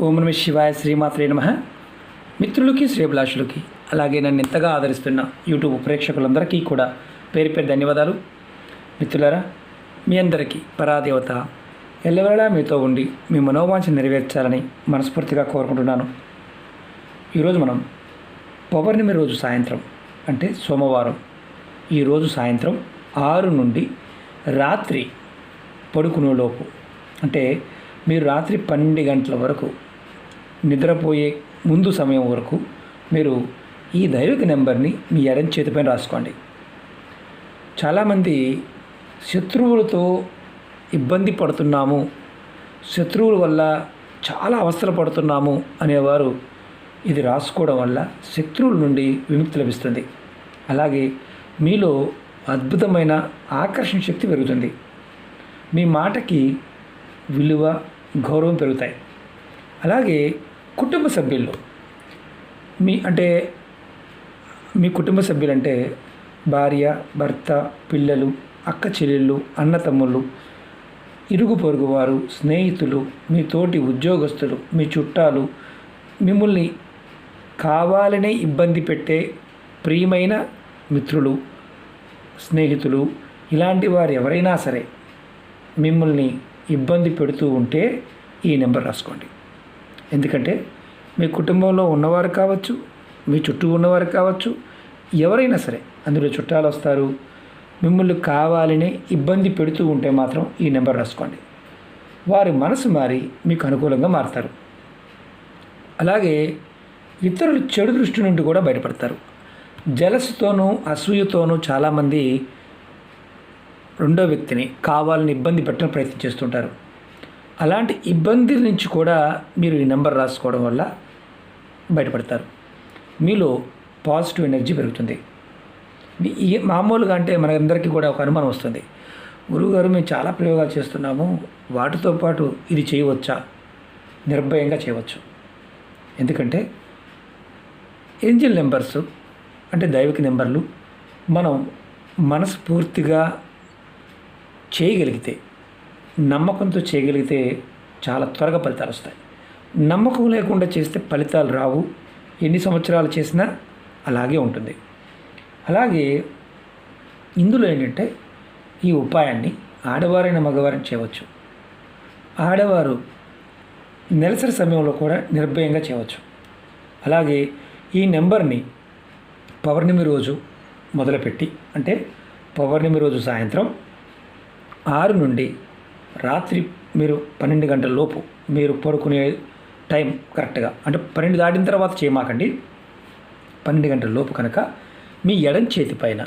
ఓం నమ శివాయ, శ్రీమాత్రే నమః. మిత్రులకి, శ్రేభిలాషులకి, అలాగే నన్ను ఎంతగా ఆదరిస్తున్న యూట్యూబ్ ప్రేక్షకులందరికీ కూడా పేరు పేరు ధన్యవాదాలు. మిత్రులారా, మీ అందరికీ పరాదేవత ఎల్లవేళలా మీతో ఉండి మీ మనోవాంఛ నెరవేర్చాలని మనస్ఫూర్తిగా కోరుకుంటున్నాను. ఈరోజు మనం పౌర్ణమి రోజు సాయంత్రం, అంటే సోమవారం, ఈరోజు సాయంత్రం 6 నుండి రాత్రి పడుకునేలోపు, అంటే మీరు రాత్రి 12 గంటల వరకు నిద్రపోయే ముందు సమయం వరకు మీరు ఈ దైవిక నెంబర్ని మీ ఎడమ చేతిపైన రాసుకోండి. చాలామంది శత్రువులతో ఇబ్బంది పడుతున్నాము, శత్రువుల వల్ల చాలా అవస్థలు పడుతున్నాము అనేవారు ఇది రాసుకోవడం వల్ల శత్రువుల నుండి విముక్తి లభిస్తుంది. అలాగే మీలో అద్భుతమైన ఆకర్షణ శక్తి పెరుగుతుంది. మీ మాటకి విలువ, గౌరవం పెరుగుతాయి. అలాగే కుటుంబ సభ్యుల్లో మీ కుటుంబ సభ్యులంటే భార్య, భర్త, పిల్లలు, అక్క చెల్లెళ్ళు, అన్న తమ్ముళ్ళు, ఇరుగు పొరుగు వారు, స్నేహితులు, మీ తోటి ఉద్యోగస్తులు, మీ చుట్టాలు, మిమ్మల్ని కావాలనే ఇబ్బంది పెట్టే ప్రియమైన మిత్రులు, స్నేహితులు, ఇలాంటి వారు ఎవరైనా సరే మిమ్మల్ని ఇబ్బంది పెడుతూ ఉంటే ఈ నెంబర్ రాసుకోండి. ఎందుకంటే మీ కుటుంబంలో ఉన్నవారు కావచ్చు, మీ చుట్టూ ఉన్నవారు కావచ్చు, ఎవరైనా సరే అందులో చుట్టాలు వస్తారు, మిమ్మల్ని కావాలని ఇబ్బంది పెడుతూ ఉంటే మాత్రం ఈ నెంబర్ రాసుకోండి. వారి మనసు మారి మీకు అనుకూలంగా మారుతారు. అలాగే ఇతరులు చెడు దృష్టి నుండి కూడా బయటపడతారు. జలసుతోనూ అసూయతోనూ చాలామంది రెండో వ్యక్తిని కావాలని ఇబ్బంది పెట్టడం ప్రయత్నం చేస్తుంటారు. అలాంటి ఇబ్బందుల నుంచి కూడా మీరు ఈ నెంబర్ రాసుకోవడం వల్ల బయటపడతారు. మీలో పాజిటివ్ ఎనర్జీ పెరుగుతుంది. ఈ మామూలుగా అంటే మనందరికీ కూడా ఒక అనుమానం వస్తుంది, గురువుగారు మేము చాలా ప్రయోగాలు చేస్తున్నాము, వాటితో పాటు ఇది చేయవచ్చా? నిర్భయంగా చేయవచ్చు. ఎందుకంటే ఏంజల్ నెంబర్స్ అంటే దైవిక నెంబర్లు మనం మనస్ఫూర్తిగా చేయగలిగితే, నమ్మకంతో చేయగలిగితే చాలా త్వరగా ఫలితాలు వస్తాయి. నమ్మకం లేకుండా చేస్తే ఫలితాలు రావు. ఎన్ని సంవత్సరాలు చేసినా అలాగే ఉంటుంది. అలాగే ఇందులో ఏంటంటే ఈ ఉపాయాన్ని ఆడవారైన మగవారిని చేయవచ్చు. ఆడవారు నెలసరి సమయంలో కూడా నిర్భయంగా చేయవచ్చు. అలాగే ఈ నెంబర్ని పౌర్ణమి రోజు మొదలుపెట్టి, అంటే పౌర్ణమి రోజు సాయంత్రం 6 నుండి రాత్రి మీరు 12 గంటల లోపు మీరు పడుకునే టైం కరెక్ట్గా, అంటే 12 దాటిన తర్వాత చేయమాకండి. 12 గంటల లోపు కనుక మీ ఎడం చేతి పైన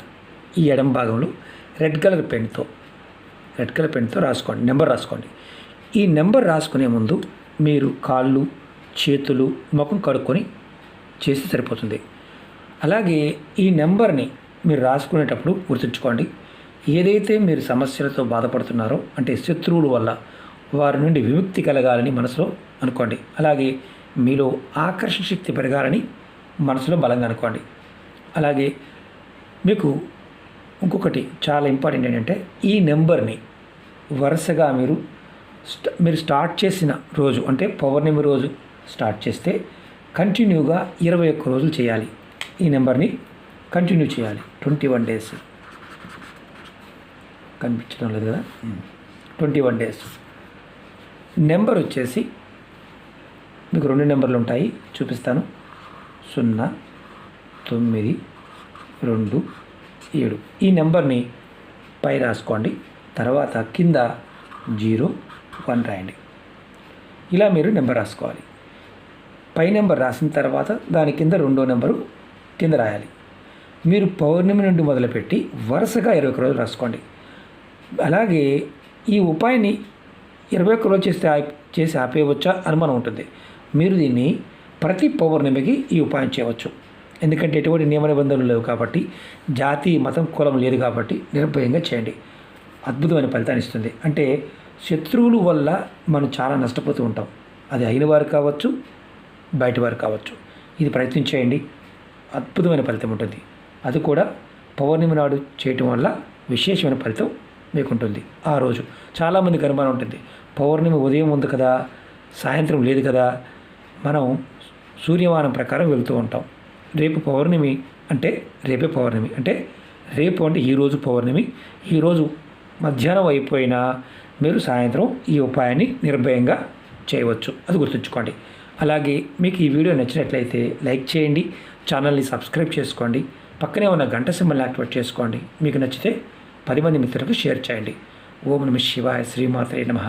ఈ ఎడం భాగంలో రెడ్ కలర్ పెన్తో రాసుకోండి, నెంబర్ రాసుకోండి. ఈ నెంబర్ రాసుకునే ముందు మీరు కాళ్ళు, చేతులు, ముఖం కడుక్కొని చేస్తే సరిపోతుంది. అలాగే ఈ నెంబర్ని మీరు రాసుకునేటప్పుడు గుర్తుంచుకోండి, ఏదైతే మీరు సమస్యలతో బాధపడుతున్నారో, అంటే శత్రువుల వల్ల వారి నుండి విముక్తి కలగాలని మనసులో అనుకోండి. అలాగే మీలో ఆకర్షణ శక్తి పెరగాలని మనసులో బలంగా అనుకోండి. అలాగే మీకు ఇంకొకటి చాలా ఇంపార్టెంట్ ఏంటంటే ఈ నెంబర్ని వరుసగా మీరు స్టార్ట్ చేసిన రోజు, అంటే పౌర్ణమి రోజు స్టార్ట్ చేస్తే కంటిన్యూగా 21 రోజులు చేయాలి. ఈ నెంబర్ని కంటిన్యూ చేయాలి 21 డేస్. కనిపించడం లేదు కదా, 21 డేస్. నెంబర్ వచ్చేసి మీకు 2 నెంబర్లు ఉంటాయి, చూపిస్తాను. 0, 9, 2, 7. ఈ నెంబర్ని పై రాసుకోండి. తర్వాత కింద 0, 1 రాయండి. ఇలా మీరు నెంబర్ రాసుకోవాలి. పై నెంబర్ రాసిన తర్వాత దాని కింద 2వ నెంబరు కింద రాయాలి. మీరు పౌర్ణమి నుండి మొదలుపెట్టి వరుసగా 21 రోజులు రాసుకోండి. అలాగే ఈ ఉపాయాన్ని 21 రోజు చేసి ఆపేయవచ్చా అనుమానం ఉంటుంది. మీరు దీన్ని ప్రతి పౌర్ణమికి ఈ ఉపాయం చేయవచ్చు. ఎందుకంటే ఎటువంటి నియమ నిబంధనలు లేవు కాబట్టి, జాతి, మతం, కులం లేదు కాబట్టి నిర్భయంగా చేయండి. అద్భుతమైన ఫలితాన్ని ఇస్తుంది. అంటే శత్రువుల వల్ల మనం చాలా నష్టపోతూ ఉంటాం. అది అయిన వారు కావచ్చు, బయట వారు కావచ్చు. ఇది ప్రయత్నించేయండి, అద్భుతమైన ఫలితం ఉంటుంది. అది కూడా పౌర్ణమి నాడు చేయటం వల్ల విశేషమైన ఫలితం మీకు ఉంటుంది. ఆ రోజు చాలామందికి అనుమానం ఉంటుంది, పౌర్ణమి ఉదయం ఉంది కదా, సాయంత్రం లేదు కదా, మనం సూర్యమానం ప్రకారం వెళ్తూ ఉంటాం. రేపు పౌర్ణమి అంటే రేపే పౌర్ణమి అంటే రేపు అంటే ఈరోజు పౌర్ణమి. ఈరోజు మధ్యాహ్నం అయిపోయినా మీరు సాయంత్రం ఈ ఉపాయాన్ని నిర్భయంగా చేయవచ్చు. అది గుర్తుంచుకోండి. అలాగే మీకు ఈ వీడియో నచ్చినట్లయితే లైక్ చేయండి, ఛానల్ని సబ్స్క్రైబ్ చేసుకోండి, పక్కనే ఉన్న గంట సింబల్ని యాక్టివేట్ చేసుకోండి. మీకు నచ్చితే 10 మంది మిత్రులకు షేర్ చేయండి. ఓం నమః శివాయ. శ్రీమాత్రే నమః.